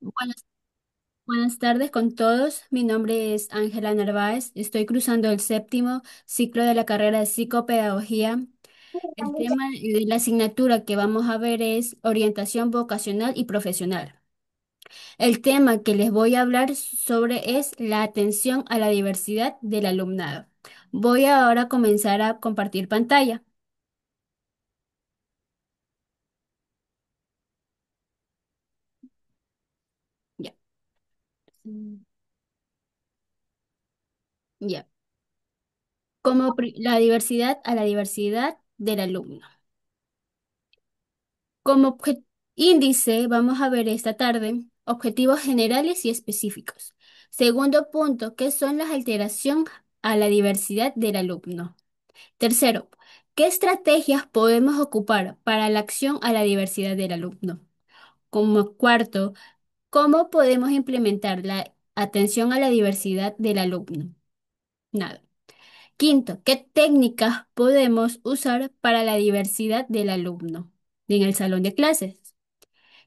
Buenas, buenas tardes con todos. Mi nombre es Ángela Narváez. Estoy cursando el séptimo ciclo de la carrera de psicopedagogía. El tema de la asignatura que vamos a ver es orientación vocacional y profesional. El tema que les voy a hablar sobre es la atención a la diversidad del alumnado. Voy ahora a comenzar a compartir pantalla. Ya, ya. La diversidad a la diversidad del alumno. Como índice, vamos a ver esta tarde objetivos generales y específicos. Segundo punto, ¿qué son las alteraciones a la diversidad del alumno? Tercero, ¿qué estrategias podemos ocupar para la acción a la diversidad del alumno? Como cuarto, ¿cómo podemos implementar la atención a la diversidad del alumno? Nada. Quinto, ¿qué técnicas podemos usar para la diversidad del alumno en el salón de clases?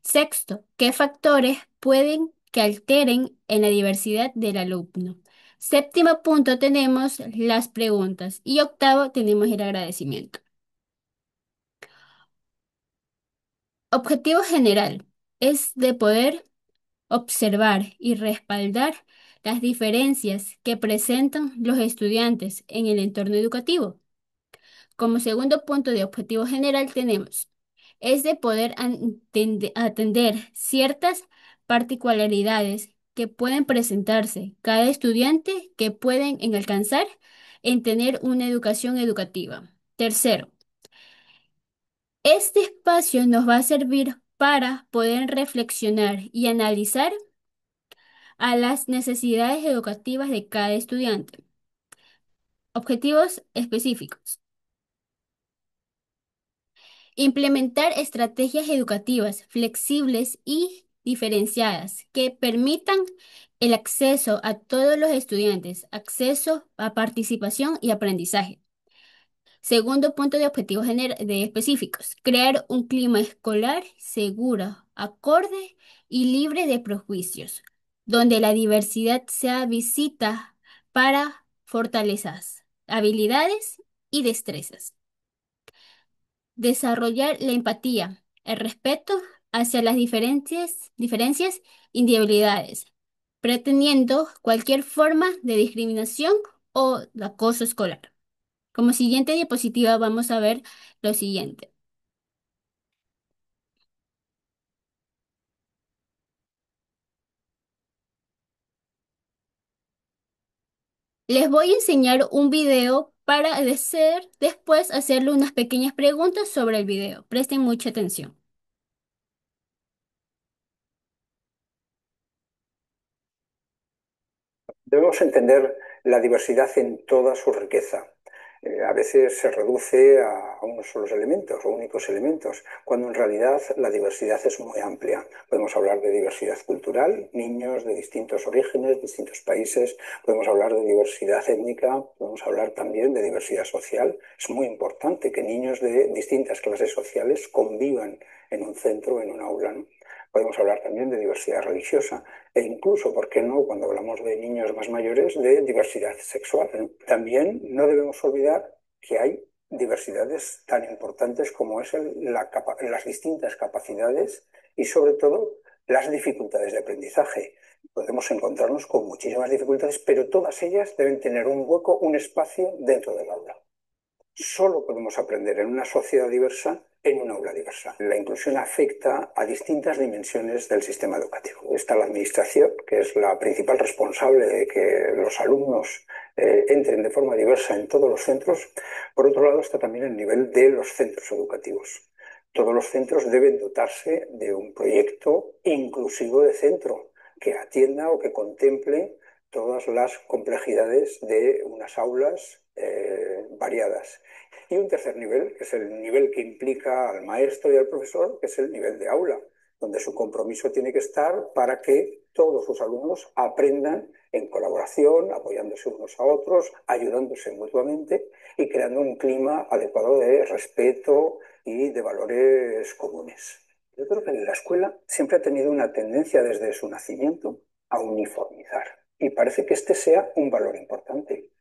Sexto, ¿qué factores pueden que alteren en la diversidad del alumno? Séptimo punto tenemos las preguntas y octavo tenemos el agradecimiento. Objetivo general es de poder observar y respaldar las diferencias que presentan los estudiantes en el entorno educativo. Como segundo punto de objetivo general tenemos, es de poder atender ciertas particularidades que pueden presentarse cada estudiante que pueden en alcanzar en tener una educación educativa. Tercero, este espacio nos va a servir para poder reflexionar y analizar a las necesidades educativas de cada estudiante. Objetivos específicos. Implementar estrategias educativas flexibles y diferenciadas que permitan el acceso a todos los estudiantes, acceso a participación y aprendizaje. Segundo punto de objetivos de específicos, crear un clima escolar seguro, acorde y libre de prejuicios, donde la diversidad sea visita para fortalezas, habilidades y destrezas. Desarrollar la empatía, el respeto hacia las diferencias y individualidades, pretendiendo cualquier forma de discriminación o de acoso escolar. Como siguiente diapositiva vamos a ver lo siguiente. Les voy a enseñar un video para después hacerle unas pequeñas preguntas sobre el video. Presten mucha atención. Debemos entender la diversidad en toda su riqueza. A veces se reduce a unos solos elementos o únicos elementos, cuando en realidad la diversidad es muy amplia. Podemos hablar de diversidad cultural, niños de distintos orígenes, distintos países, podemos hablar de diversidad étnica, podemos hablar también de diversidad social. Es muy importante que niños de distintas clases sociales convivan en un centro, en un aula, ¿no? Podemos hablar también de diversidad religiosa e incluso, ¿por qué no?, cuando hablamos de niños más mayores, de diversidad sexual, ¿no? También no debemos olvidar que hay diversidades tan importantes como es las distintas capacidades y sobre todo las dificultades de aprendizaje. Podemos encontrarnos con muchísimas dificultades, pero todas ellas deben tener un hueco, un espacio dentro del aula. Solo podemos aprender en una sociedad diversa en un aula diversa. La inclusión afecta a distintas dimensiones del sistema educativo. Está la administración, que es la principal responsable de que los alumnos entren de forma diversa en todos los centros. Por otro lado, está también el nivel de los centros educativos. Todos los centros deben dotarse de un proyecto inclusivo de centro que atienda o que contemple todas las complejidades de unas aulas variadas. Y un tercer nivel, que es el nivel que implica al maestro y al profesor, que es el nivel de aula, donde su compromiso tiene que estar para que todos sus alumnos aprendan en colaboración, apoyándose unos a otros, ayudándose mutuamente y creando un clima adecuado de respeto y de valores comunes. Yo creo que la escuela siempre ha tenido una tendencia desde su nacimiento a uniformizar y parece que este sea un valor importante.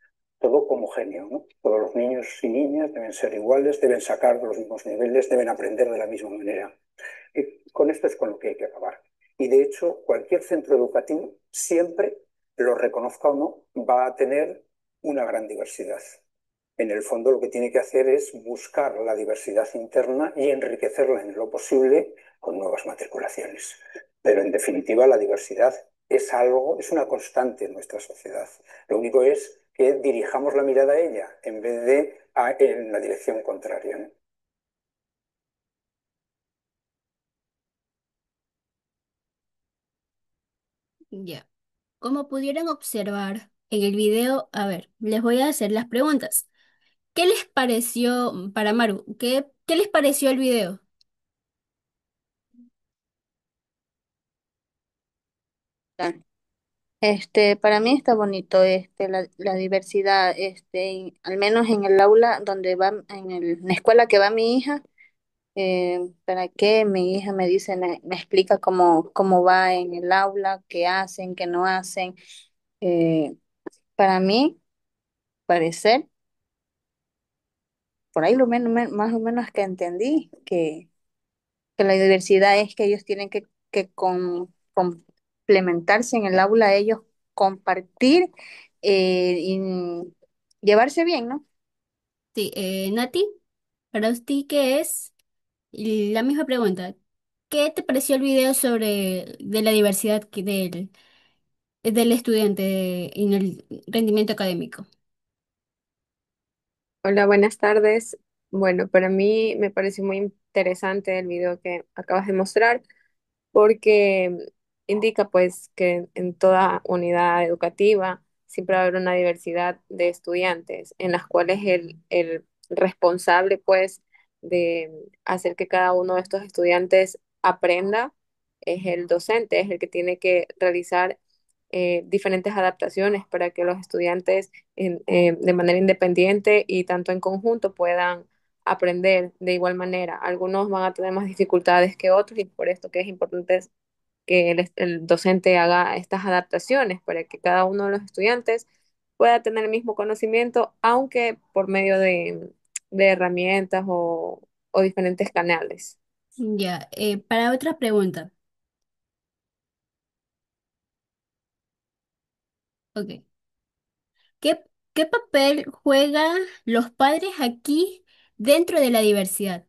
Todo homogéneo, ¿no? Todos los niños y niñas deben ser iguales, deben sacar los mismos niveles, deben aprender de la misma manera. Y con esto es con lo que hay que acabar. Y de hecho, cualquier centro educativo siempre, lo reconozca o no, va a tener una gran diversidad. En el fondo lo que tiene que hacer es buscar la diversidad interna y enriquecerla en lo posible con nuevas matriculaciones. Pero en definitiva la diversidad es algo, es una constante en nuestra sociedad. Lo único es que dirijamos la mirada a ella en vez de en la dirección contraria, ¿no? Ya. Como pudieron observar en el video, a ver, les voy a hacer las preguntas. ¿Qué les pareció, para Maru, qué les pareció el video? Claro. Para mí está bonito, la diversidad, al menos en el aula donde va, en la escuela que va mi hija, para que mi hija me dice, me explica cómo va en el aula, qué hacen, qué no hacen. Eh, para mí, parecer, por ahí lo menos, más o menos que entendí, que la diversidad es que ellos tienen que complementarse en el aula, ellos compartir y llevarse bien, ¿no? Sí, Nati, para ti, ¿qué es? Y la misma pregunta. ¿Qué te pareció el video sobre de la diversidad del estudiante en el rendimiento académico? Hola, buenas tardes. Bueno, para mí me pareció muy interesante el video que acabas de mostrar porque indica pues que en toda unidad educativa siempre va a haber una diversidad de estudiantes en las cuales el responsable pues de hacer que cada uno de estos estudiantes aprenda es el docente, es el que tiene que realizar diferentes adaptaciones para que los estudiantes de manera independiente y tanto en conjunto puedan aprender de igual manera. Algunos van a tener más dificultades que otros y por esto que es importante es que el docente haga estas adaptaciones para que cada uno de los estudiantes pueda tener el mismo conocimiento, aunque por medio de herramientas o diferentes canales. Ya, para otra pregunta. Ok. ¿Qué, qué papel juegan los padres aquí dentro de la diversidad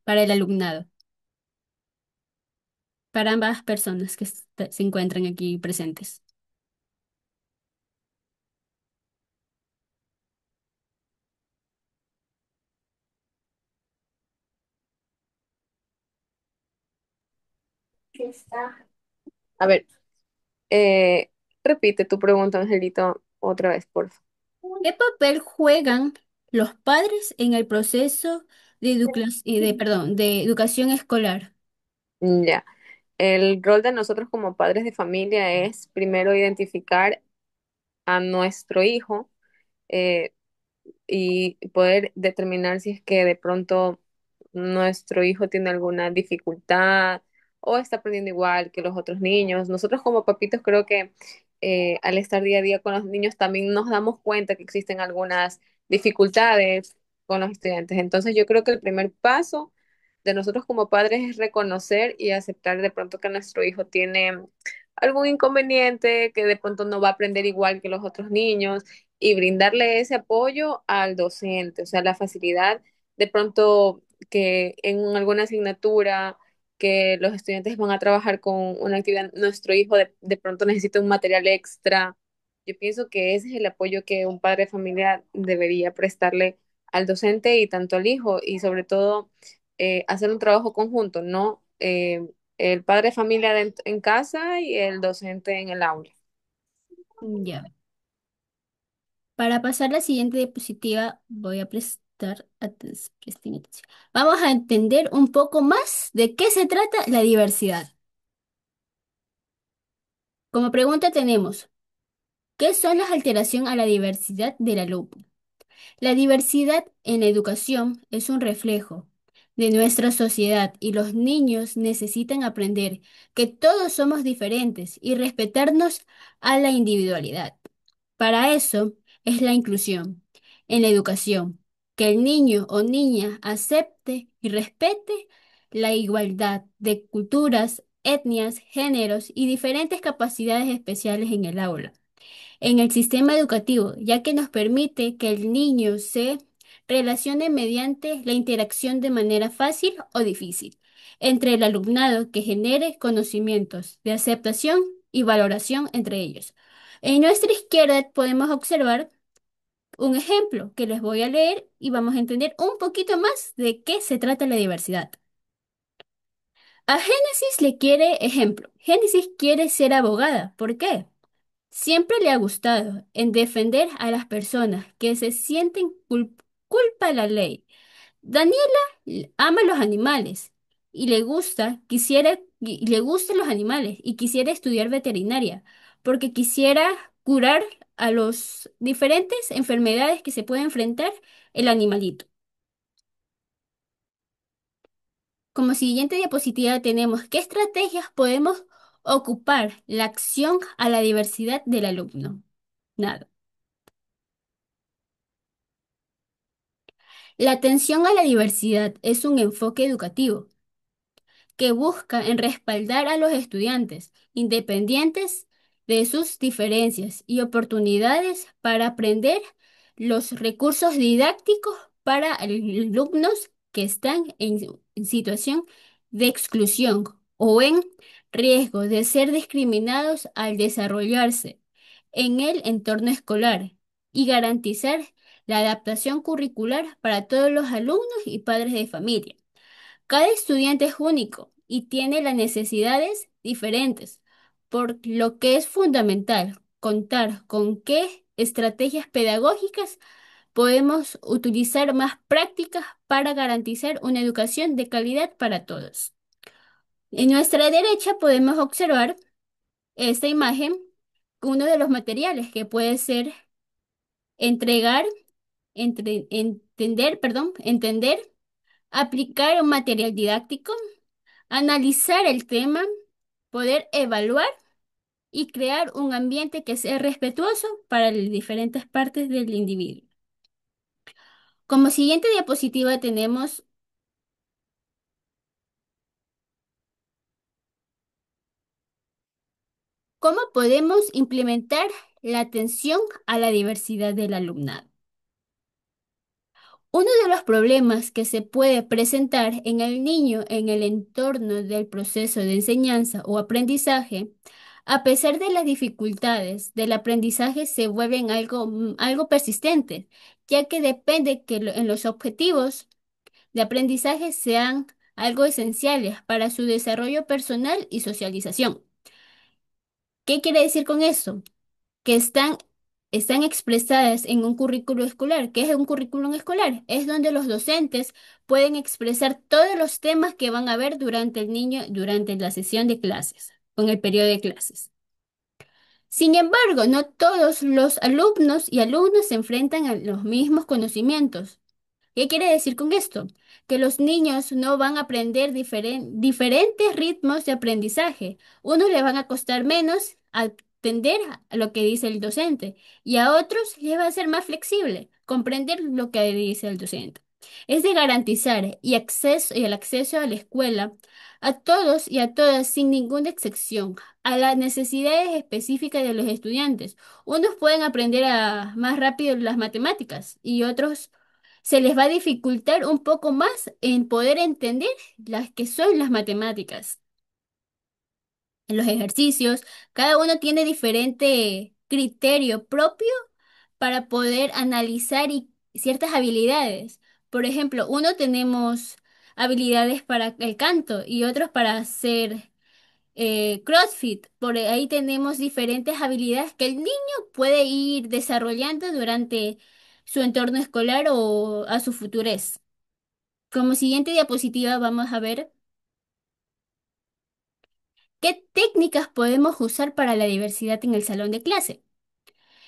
para el alumnado? Para ambas personas que se encuentran aquí presentes. A ver, eh, repite tu pregunta, Angelito, otra vez, por favor. ¿Qué papel juegan los padres en el proceso perdón, de educación escolar? Ya. El rol de nosotros como padres de familia es primero identificar a nuestro hijo, eh, y poder determinar si es que de pronto nuestro hijo tiene alguna dificultad o está aprendiendo igual que los otros niños. Nosotros como papitos creo que al estar día a día con los niños también nos damos cuenta que existen algunas dificultades con los estudiantes. Entonces yo creo que el primer paso de nosotros como padres es reconocer y aceptar de pronto que nuestro hijo tiene algún inconveniente, que de pronto no va a aprender igual que los otros niños y brindarle ese apoyo al docente, o sea, la facilidad de pronto que en alguna asignatura que los estudiantes van a trabajar con una actividad, nuestro hijo de pronto necesita un material extra. Yo pienso que ese es el apoyo que un padre de familia debería prestarle al docente y tanto al hijo y sobre todo hacer un trabajo conjunto, ¿no? El padre de familia en casa y el docente en el aula. Ya. Para pasar la siguiente diapositiva, voy a presten atención. Vamos a entender un poco más de qué se trata la diversidad. Como pregunta tenemos, ¿qué son las alteraciones a la diversidad del alumno? La diversidad en la educación es un reflejo de nuestra sociedad y los niños necesitan aprender que todos somos diferentes y respetarnos a la individualidad. Para eso es la inclusión en la educación, que el niño o niña acepte y respete la igualdad de culturas, etnias, géneros y diferentes capacidades especiales en el aula en el sistema educativo, ya que nos permite que el niño se relacione mediante la interacción de manera fácil o difícil entre el alumnado que genere conocimientos de aceptación y valoración entre ellos. En nuestra izquierda podemos observar un ejemplo que les voy a leer y vamos a entender un poquito más de qué se trata la diversidad. A Génesis le quiere ejemplo. Génesis quiere ser abogada. ¿Por qué? Siempre le ha gustado en defender a las personas que se sienten culpa de la ley. Daniela ama los animales y le gustan los animales y quisiera estudiar veterinaria porque quisiera curar a las diferentes enfermedades que se puede enfrentar el animalito. Como siguiente diapositiva tenemos qué estrategias podemos ocupar la acción a la diversidad del alumno. Nada. La atención a la diversidad es un enfoque educativo que busca en respaldar a los estudiantes independientes de sus diferencias y oportunidades para aprender los recursos didácticos para alumnos que están en situación de exclusión o en riesgo de ser discriminados al desarrollarse en el entorno escolar y garantizar la adaptación curricular para todos los alumnos y padres de familia. Cada estudiante es único y tiene las necesidades diferentes, por lo que es fundamental contar con qué estrategias pedagógicas podemos utilizar más prácticas para garantizar una educación de calidad para todos. En nuestra derecha podemos observar esta imagen, uno de los materiales que puede ser entregar, entender, aplicar un material didáctico, analizar el tema, poder evaluar y crear un ambiente que sea respetuoso para las diferentes partes del individuo. Como siguiente diapositiva tenemos cómo podemos implementar la atención a la diversidad del alumnado. Uno de los problemas que se puede presentar en el niño en el entorno del proceso de enseñanza o aprendizaje, a pesar de las dificultades del aprendizaje, se vuelven algo persistentes, ya que depende que en los objetivos de aprendizaje sean algo esenciales para su desarrollo personal y socialización. ¿Qué quiere decir con eso? Que están expresadas en un currículo escolar. ¿Qué es un currículum escolar? Es donde los docentes pueden expresar todos los temas que van a ver durante la sesión de clases, o en el periodo de clases. Sin embargo, no todos los alumnos y alumnas se enfrentan a los mismos conocimientos. ¿Qué quiere decir con esto? Que los niños no van a aprender diferentes ritmos de aprendizaje. Unos les van a costar menos atender a lo que dice el docente y a otros les va a ser más flexible comprender lo que dice el docente. Es de garantizar y el acceso a la escuela a todos y a todas sin ninguna excepción, a las necesidades específicas de los estudiantes. Unos pueden aprender más rápido las matemáticas y otros se les va a dificultar un poco más en poder entender las que son las matemáticas. En los ejercicios, cada uno tiene diferente criterio propio para poder analizar ciertas habilidades. Por ejemplo, uno tenemos habilidades para el canto y otros para hacer CrossFit. Por ahí tenemos diferentes habilidades que el niño puede ir desarrollando durante su entorno escolar o a su futures. Como siguiente diapositiva vamos a ver qué técnicas podemos usar para la diversidad en el salón de clase.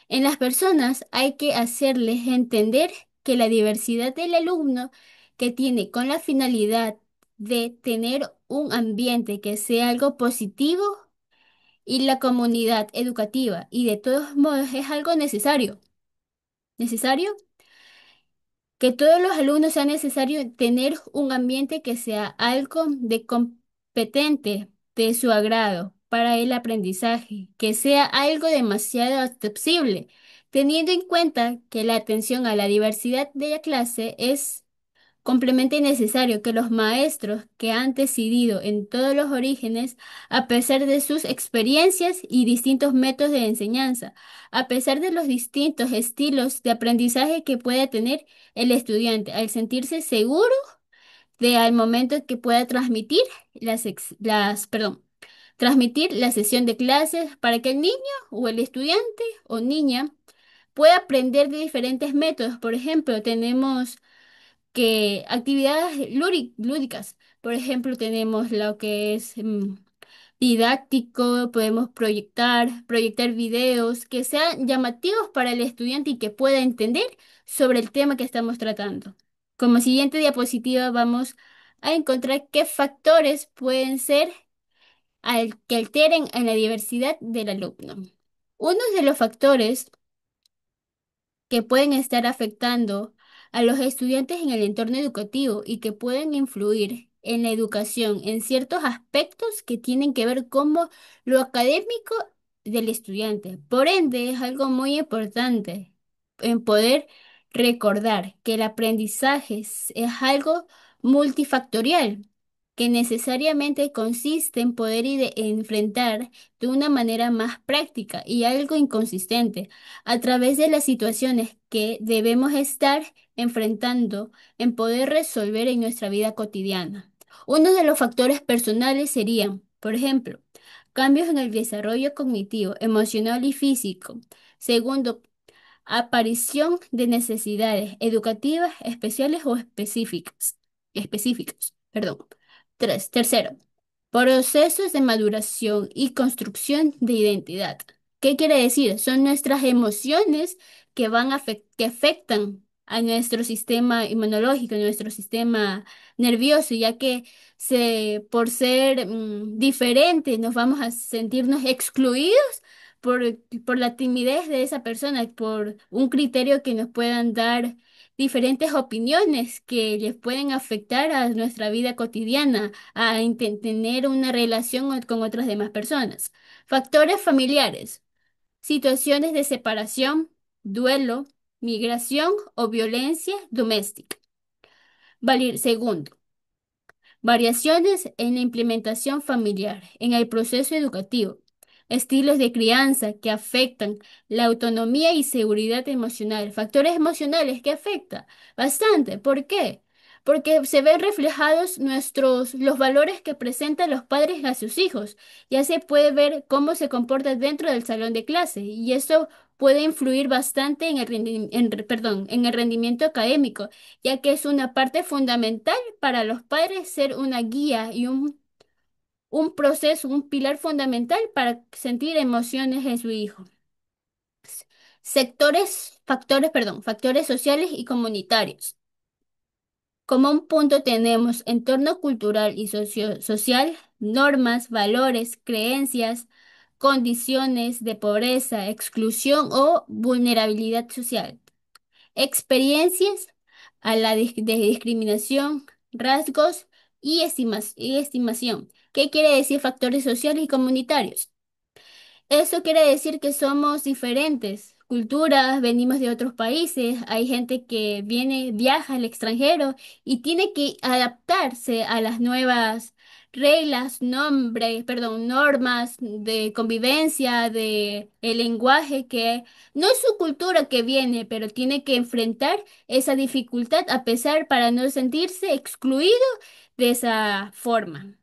En las personas hay que hacerles entender que la diversidad del alumno que tiene con la finalidad de tener un ambiente que sea algo positivo y la comunidad educativa. Y de todos modos es algo necesario. Necesario que todos los alumnos sea necesario tener un ambiente que sea algo de competente de su agrado para el aprendizaje, que sea algo demasiado accesible, teniendo en cuenta que la atención a la diversidad de la clase es complemento necesario que los maestros que han decidido en todos los orígenes, a pesar de sus experiencias y distintos métodos de enseñanza, a pesar de los distintos estilos de aprendizaje que pueda tener el estudiante, al sentirse seguro de al momento que pueda transmitir transmitir la sesión de clases para que el niño o el estudiante o niña pueda aprender de diferentes métodos. Por ejemplo, tenemos que actividades lúdicas. Por ejemplo, tenemos lo que es didáctico, podemos proyectar videos que sean llamativos para el estudiante y que pueda entender sobre el tema que estamos tratando. Como siguiente diapositiva vamos a encontrar qué factores pueden ser que alteren en la diversidad del alumno. Uno de los factores que pueden estar afectando a los estudiantes en el entorno educativo y que pueden influir en la educación en ciertos aspectos que tienen que ver como lo académico del estudiante. Por ende, es algo muy importante en poder recordar que el aprendizaje es algo multifactorial, que necesariamente consiste en poder enfrentar de una manera más práctica y algo inconsistente a través de las situaciones que debemos estar enfrentando en poder resolver en nuestra vida cotidiana. Uno de los factores personales serían, por ejemplo, cambios en el desarrollo cognitivo, emocional y físico. Segundo, aparición de necesidades educativas especiales o específicas. Perdón. Tercero, procesos de maduración y construcción de identidad. ¿Qué quiere decir? Son nuestras emociones que afectan a nuestro sistema inmunológico, a nuestro sistema nervioso, ya que por ser diferentes nos vamos a sentirnos excluidos por, por la timidez de esa persona, por un criterio que nos puedan dar diferentes opiniones que les pueden afectar a nuestra vida cotidiana, a tener una relación con otras demás personas. Factores familiares, situaciones de separación, duelo, migración o violencia doméstica. Segundo, variaciones en la implementación familiar, en el proceso educativo, estilos de crianza que afectan la autonomía y seguridad emocional, factores emocionales que afectan bastante. ¿Por qué? Porque se ven reflejados los valores que presentan los padres a sus hijos. Ya se puede ver cómo se comporta dentro del salón de clase y eso puede influir bastante en el rendimiento académico, ya que es una parte fundamental para los padres ser una guía y un proceso, un pilar fundamental para sentir emociones en su hijo. Factores sociales y comunitarios. Como un punto tenemos entorno cultural y social, normas, valores, creencias, condiciones de pobreza, exclusión o vulnerabilidad social. Experiencias de discriminación, rasgos y estimación. ¿Qué quiere decir factores sociales y comunitarios? Eso quiere decir que somos diferentes culturas, venimos de otros países, hay gente que viaja al extranjero y tiene que adaptarse a las nuevas reglas, normas de convivencia, de el lenguaje que no es su cultura que viene, pero tiene que enfrentar esa dificultad a pesar para no sentirse excluido de esa forma.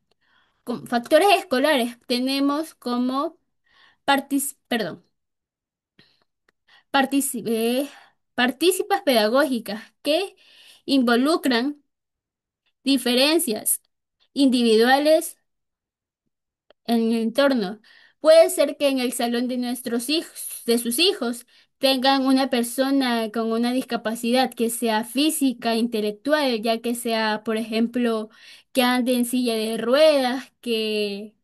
Con factores escolares tenemos como perdón, partici- eh, participas pedagógicas que involucran diferencias individuales en el entorno. Puede ser que en el salón de nuestros hijos, de sus hijos, tengan una persona con una discapacidad que sea física, intelectual, ya que sea, por ejemplo, que ande en silla de ruedas, que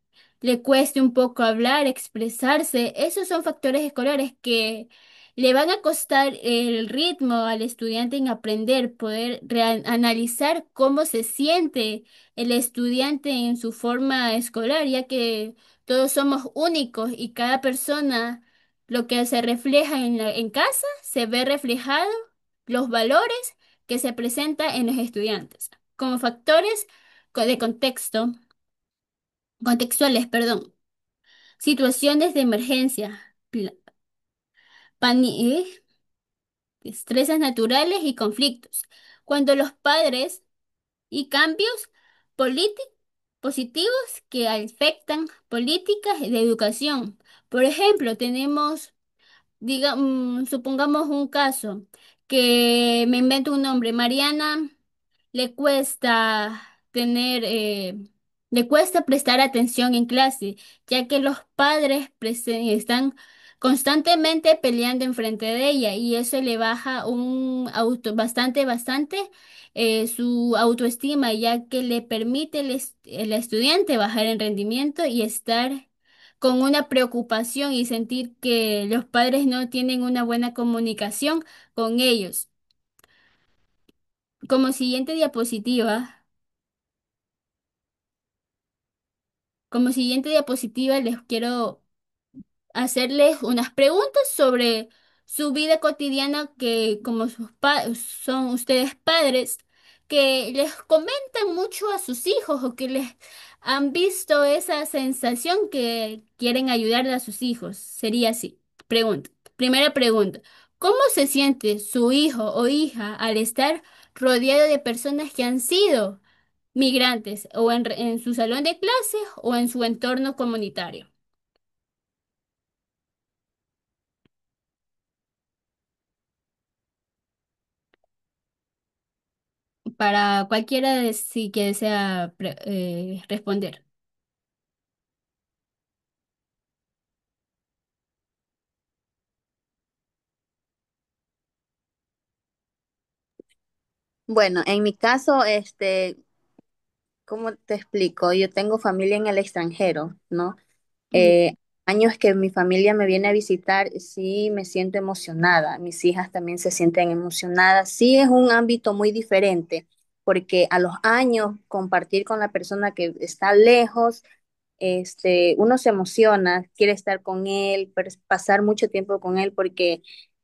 le cueste un poco hablar, expresarse. Esos son factores escolares que le van a costar el ritmo al estudiante en aprender, poder analizar cómo se siente el estudiante en su forma escolar, ya que todos somos únicos y cada persona, lo que se refleja en casa, se ve reflejado los valores que se presentan en los estudiantes. Como factores de contexto, contextuales, perdón, situaciones de emergencia, pani- estreses naturales y conflictos. Cuando los padres y cambios políticos positivos que afectan políticas de educación. Por ejemplo, tenemos supongamos un caso que me invento un nombre. Mariana le cuesta tener, le cuesta prestar atención en clase, ya que los padres están constantemente peleando enfrente de ella y eso le baja bastante su autoestima, ya que le permite el estudiante bajar en rendimiento y estar con una preocupación y sentir que los padres no tienen una buena comunicación con ellos. Como siguiente diapositiva, como siguiente diapositiva les quiero hacerles unas preguntas sobre su vida cotidiana que como son ustedes padres, que les comentan mucho a sus hijos o que les han visto esa sensación que quieren ayudarle a sus hijos. Sería así. Pregunta. Primera pregunta. ¿Cómo se siente su hijo o hija al estar rodeado de personas que han sido migrantes o en su salón de clases o en su entorno comunitario? Para cualquiera de si que desea responder. Bueno, en mi caso, ¿cómo te explico? Yo tengo familia en el extranjero, ¿no? Ya. Años que mi familia me viene a visitar, sí me siento emocionada. Mis hijas también se sienten emocionadas. Sí es un ámbito muy diferente, porque a los años compartir con la persona que está lejos, uno se emociona, quiere estar con él, pasar mucho tiempo con él, porque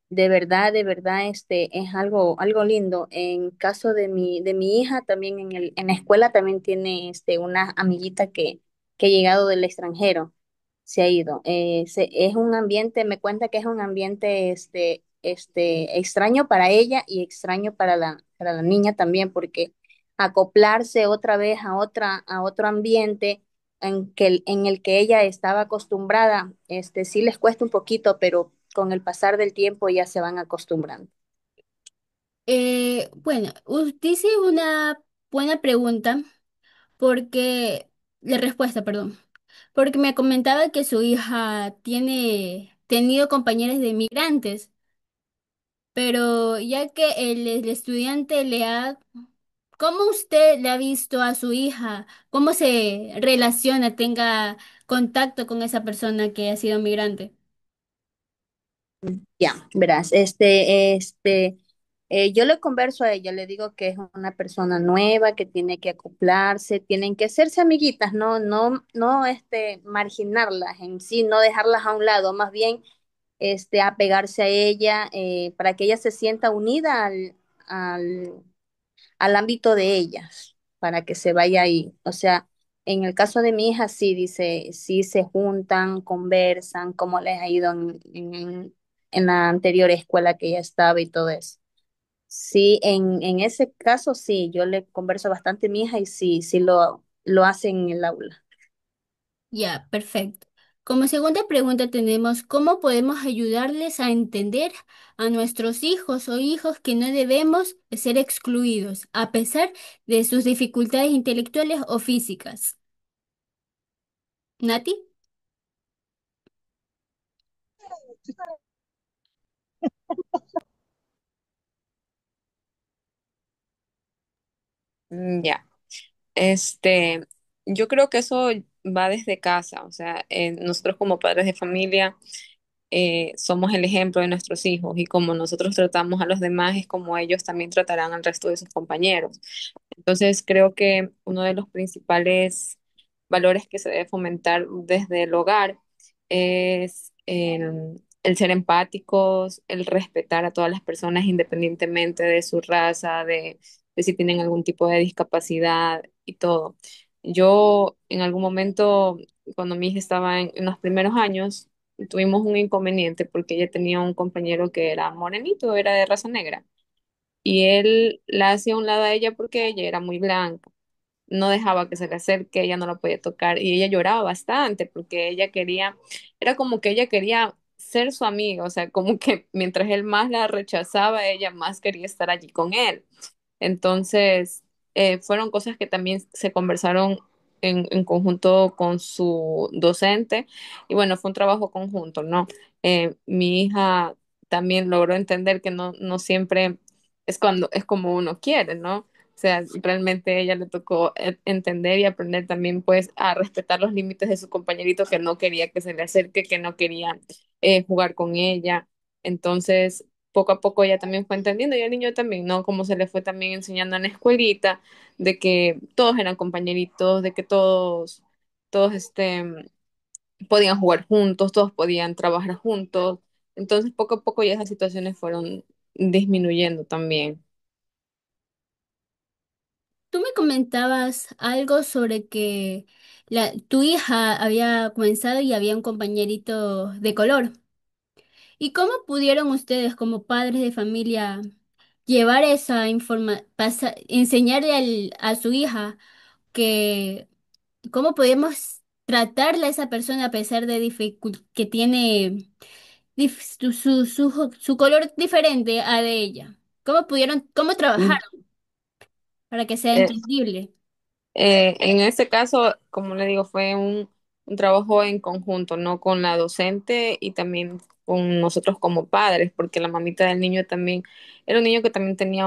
de verdad, es algo lindo. En caso de mi hija, también en la escuela también tiene, una amiguita que ha llegado del extranjero, se ha ido. Es un ambiente, me cuenta que es un ambiente, extraño para ella y extraño para la niña también, porque acoplarse otra vez a otro ambiente en el que ella estaba acostumbrada, sí les cuesta un poquito, pero con el pasar del tiempo ya se van acostumbrando. Bueno, dice una buena pregunta porque, la respuesta, perdón, porque me comentaba que su hija tiene tenido compañeras de migrantes, pero ya que el estudiante ¿cómo usted le ha visto a su hija? ¿Cómo se relaciona, tenga contacto con esa persona que ha sido migrante? Ya, verás, yo le converso a ella, le digo que es una persona nueva, que tiene que acoplarse, tienen que hacerse amiguitas, no, marginarlas en sí, no dejarlas a un lado, más bien, apegarse a ella, para que ella se sienta unida al, al ámbito de ellas, para que se vaya ahí. O sea, en el caso de mi hija, sí, dice, sí se juntan, conversan, cómo les ha ido en la anterior escuela que ella estaba y todo eso. Sí, en ese caso, sí, yo le converso bastante a mi hija y sí, lo hace en el aula. Ya, perfecto. Como segunda pregunta tenemos, ¿cómo podemos ayudarles a entender a nuestros hijos o hijos que no debemos de ser excluidos a pesar de sus dificultades intelectuales o físicas? ¿Nati? Ya. Este, yo creo que eso va desde casa, o sea, nosotros como padres de familia somos el ejemplo de nuestros hijos y como nosotros tratamos a los demás es como ellos también tratarán al resto de sus compañeros. Entonces, creo que uno de los principales valores que se debe fomentar desde el hogar es el ser empáticos, el respetar a todas las personas independientemente de su raza, de si tienen algún tipo de discapacidad y todo. Yo en algún momento, cuando mi hija estaba en los primeros años, tuvimos un inconveniente porque ella tenía un compañero que era morenito, era de raza negra y él la hacía a un lado a ella porque ella era muy blanca. No dejaba que se le acerque, ella no la podía tocar y ella lloraba bastante porque ella quería, era como que ella quería ser su amiga, o sea, como que mientras él más la rechazaba, ella más quería estar allí con él. Entonces, fueron cosas que también se conversaron en conjunto con su docente y bueno, fue un trabajo conjunto, ¿no? Mi hija también logró entender que no siempre es cuando es como uno quiere, ¿no? O sea, realmente a ella le tocó entender y aprender también pues a respetar los límites de su compañerito que no quería que se le acerque, que no quería jugar con ella. Entonces, poco a poco ella también fue entendiendo y el niño también, ¿no? Como se le fue también enseñando en la escuelita, de que todos eran compañeritos, de que todos podían jugar juntos, todos podían trabajar juntos. Entonces, poco a poco ya esas situaciones fueron disminuyendo también. Tú me comentabas algo sobre que tu hija había comenzado y había un compañerito de color. ¿Y cómo pudieron ustedes como padres de familia llevar esa información, enseñarle a su hija que cómo podemos tratarle a esa persona a pesar de que tiene su color diferente a de ella? ¿Cómo trabajar para que sea Eh, entendible? En este caso, como le digo, fue un trabajo en conjunto, no con la docente y también con nosotros como padres, porque la mamita del niño también era un niño que también tenía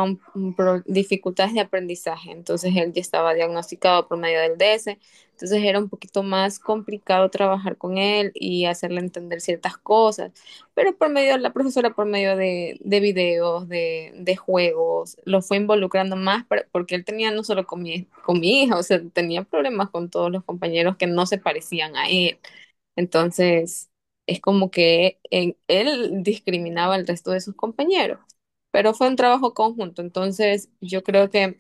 dificultades de aprendizaje, entonces él ya estaba diagnosticado por medio del DS, entonces era un poquito más complicado trabajar con él y hacerle entender ciertas cosas, pero por medio de la profesora, por medio de videos, de juegos, lo fue involucrando más porque él tenía no solo con mi hija, o sea, tenía problemas con todos los compañeros que no se parecían a él. Entonces, es como que él discriminaba al resto de sus compañeros, pero fue un trabajo conjunto. Entonces, yo creo que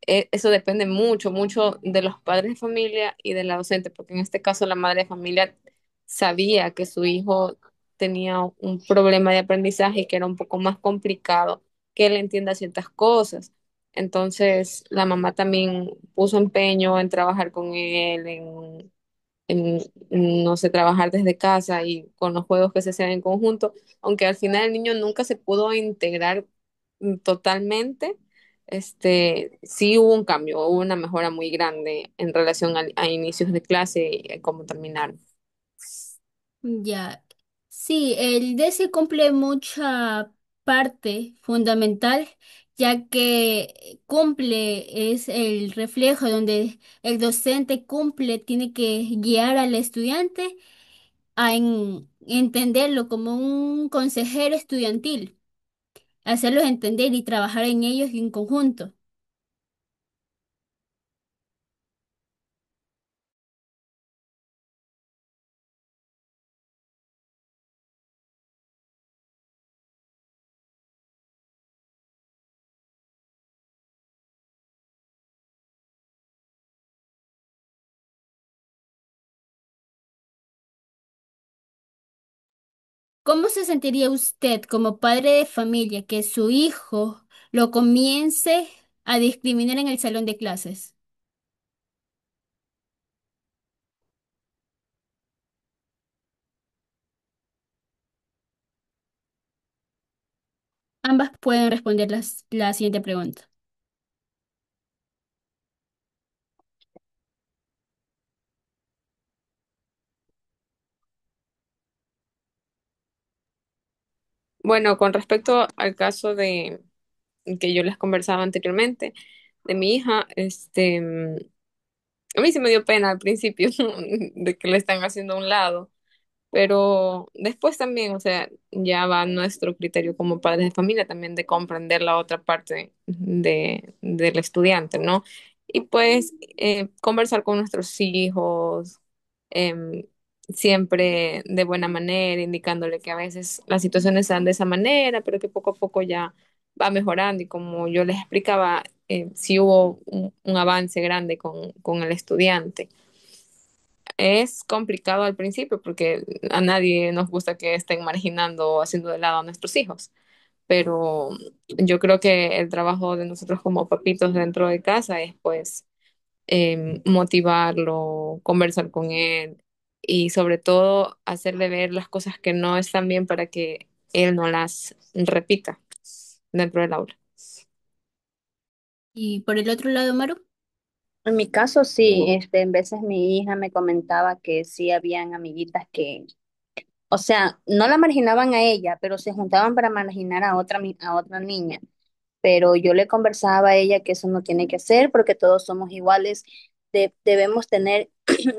eso depende mucho, mucho de los padres de familia y de la docente, porque en este caso la madre de familia sabía que su hijo tenía un problema de aprendizaje y que era un poco más complicado que él entienda ciertas cosas. Entonces, la mamá también puso empeño en trabajar con él, no sé, trabajar desde casa y con los juegos que se hacían en conjunto, aunque al final el niño nunca se pudo integrar totalmente. Sí hubo un cambio, hubo una mejora muy grande en relación a inicios de clase y a cómo terminaron. Ya, sí, el DC cumple mucha parte fundamental, ya que cumple, es el reflejo donde el docente cumple, tiene que guiar al estudiante a entenderlo como un consejero estudiantil, hacerlos entender y trabajar en ellos en conjunto. ¿Cómo se sentiría usted como padre de familia que su hijo lo comience a discriminar en el salón de clases? Ambas pueden responder la siguiente pregunta. Bueno, con respecto al caso de que yo les conversaba anteriormente, de mi hija, a mí se me dio pena al principio de que le están haciendo a un lado. Pero después también, o sea, ya va nuestro criterio como padres de familia también de comprender la otra parte del estudiante, ¿no? Y pues conversar con nuestros hijos, em, siempre de buena manera, indicándole que a veces las situaciones se dan de esa manera, pero que poco a poco ya va mejorando. Y como yo les explicaba, sí hubo un avance grande con el estudiante. Es complicado al principio porque a nadie nos gusta que estén marginando o haciendo de lado a nuestros hijos, pero yo creo que el trabajo de nosotros como papitos dentro de casa es pues motivarlo, conversar con él y sobre todo hacerle ver las cosas que no están bien para que él no las repita dentro del aula. Y por el otro lado, Maru. En mi caso, sí, en veces mi hija me comentaba que sí habían amiguitas que, o sea, no la marginaban a ella, pero se juntaban para marginar a a otra niña. Pero yo le conversaba a ella que eso no tiene que ser porque todos somos iguales, debemos tener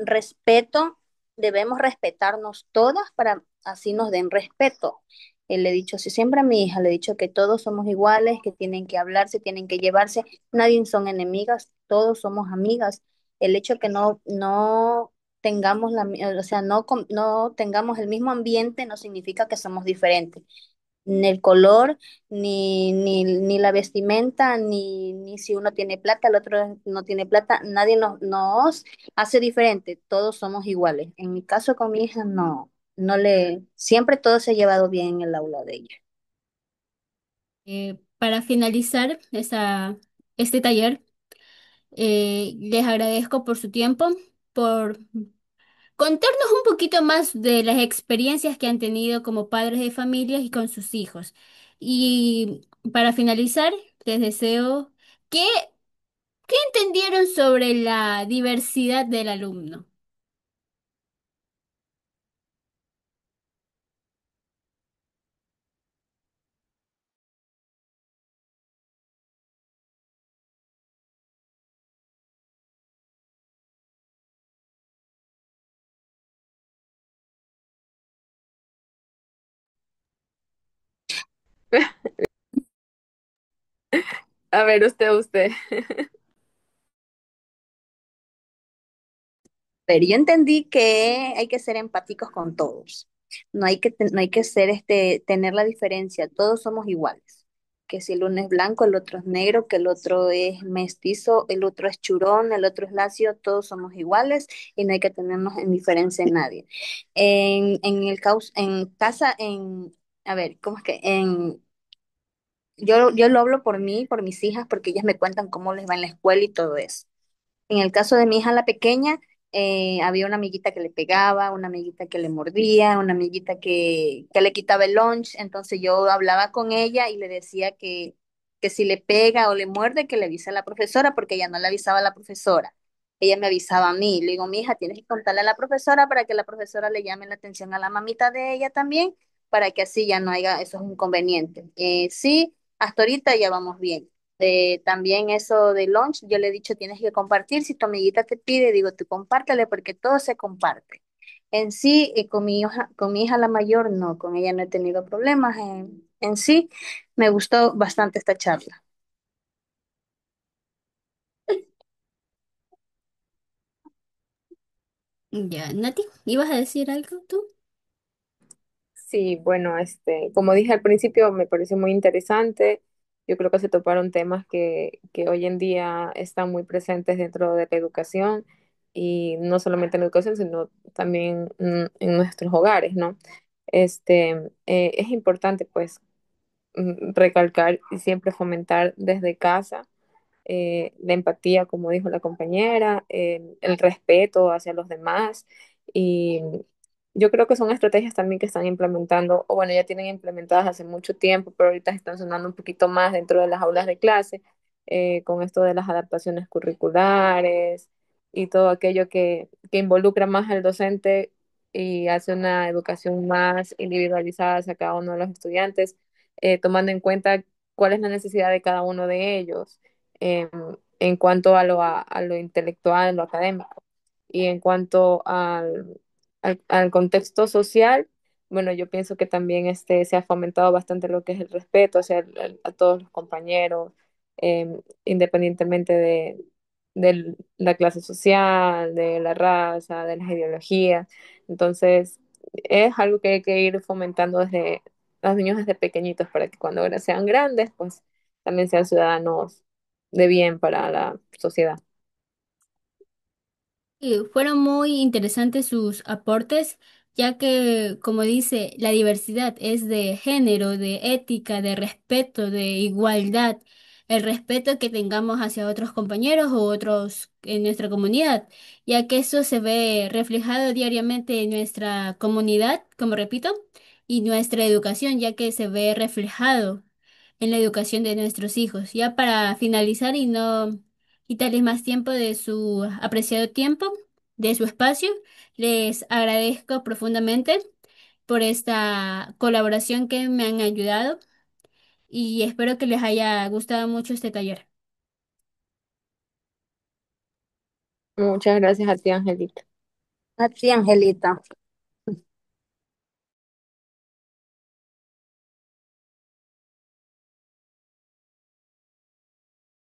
respeto, debemos respetarnos todas para así nos den respeto. Le he dicho así siempre a mi hija, le he dicho que todos somos iguales, que tienen que hablarse, tienen que llevarse, nadie son enemigas, todos somos amigas. El hecho que no tengamos o sea, no tengamos el mismo ambiente no significa que somos diferentes ni el color, ni la vestimenta, ni si uno tiene plata, el otro no tiene plata, nadie nos hace diferente, todos somos iguales. En mi caso con mi hija siempre todo se ha llevado bien en el aula de ella. Para finalizar este taller, les agradezco por su tiempo, por contarnos un poquito más de las experiencias que han tenido como padres de familias y con sus hijos. Y para finalizar, les deseo que, ¿qué entendieron sobre la diversidad del alumno? A ver, usted. Pero yo entendí que hay que ser empáticos con todos. No hay que tener la diferencia. Todos somos iguales. Que si el uno es blanco, el otro es negro, que el otro es mestizo, el otro es churón, el otro es lacio, todos somos iguales y no hay que tenernos en diferencia en nadie. En casa, a ver, ¿cómo es que? Yo lo hablo por mí, por mis hijas, porque ellas me cuentan cómo les va en la escuela y todo eso. En el caso de mi hija la pequeña, había una amiguita que le pegaba, una amiguita que le mordía, una amiguita que le quitaba el lunch. Entonces yo hablaba con ella y le decía que si le pega o le muerde, que le avise a la profesora, porque ella no le avisaba a la profesora. Ella me avisaba a mí. Le digo, mi hija, tienes que contarle a la profesora para que la profesora le llame la atención a la mamita de ella también, para que así ya no haya esos inconvenientes. Sí, hasta ahorita ya vamos bien. También eso de lunch, yo le he dicho, tienes que compartir. Si tu amiguita te pide, digo, tú compártele porque todo se comparte. En sí, con mi hija la mayor, no, con ella no he tenido problemas. En sí, me gustó bastante esta charla. Ya, Nati, ¿ibas a decir algo tú? Sí, bueno, como dije al principio, me pareció muy interesante. Yo creo que se toparon temas que hoy en día están muy presentes dentro de la educación y no solamente en la educación, sino también en nuestros hogares, ¿no? Es importante, pues, recalcar y siempre fomentar desde casa la empatía, como dijo la compañera, el respeto hacia los demás. Y yo creo que son estrategias también que están implementando, o bueno, ya tienen implementadas hace mucho tiempo, pero ahorita están sonando un poquito más dentro de las aulas de clase, con esto de las adaptaciones curriculares y todo aquello que involucra más al docente. y hace una educación más individualizada hacia cada uno de los estudiantes, tomando en cuenta cuál es la necesidad de cada uno de ellos em, en cuanto a lo intelectual, lo académico. Y en cuanto al contexto social, bueno, yo pienso que también se ha fomentado bastante lo que es el respeto hacia a todos los compañeros, independientemente de la clase social, de la raza, de las ideologías. Entonces, es algo que hay que ir fomentando desde los niños desde pequeñitos para que cuando sean grandes, pues también sean ciudadanos de bien para la sociedad. Y fueron muy interesantes sus aportes, ya que, como dice, la diversidad es de género, de ética, de respeto, de igualdad, el respeto que tengamos hacia otros compañeros o otros en nuestra comunidad, ya que eso se ve reflejado diariamente en nuestra comunidad, como repito, y nuestra educación, ya que se ve reflejado en la educación de nuestros hijos. Ya para finalizar y no quitarles más tiempo de su apreciado tiempo, de su espacio, les agradezco profundamente por esta colaboración que me han ayudado y espero que les haya gustado mucho este taller. Muchas gracias a ti, Angelita. Así, Angelita.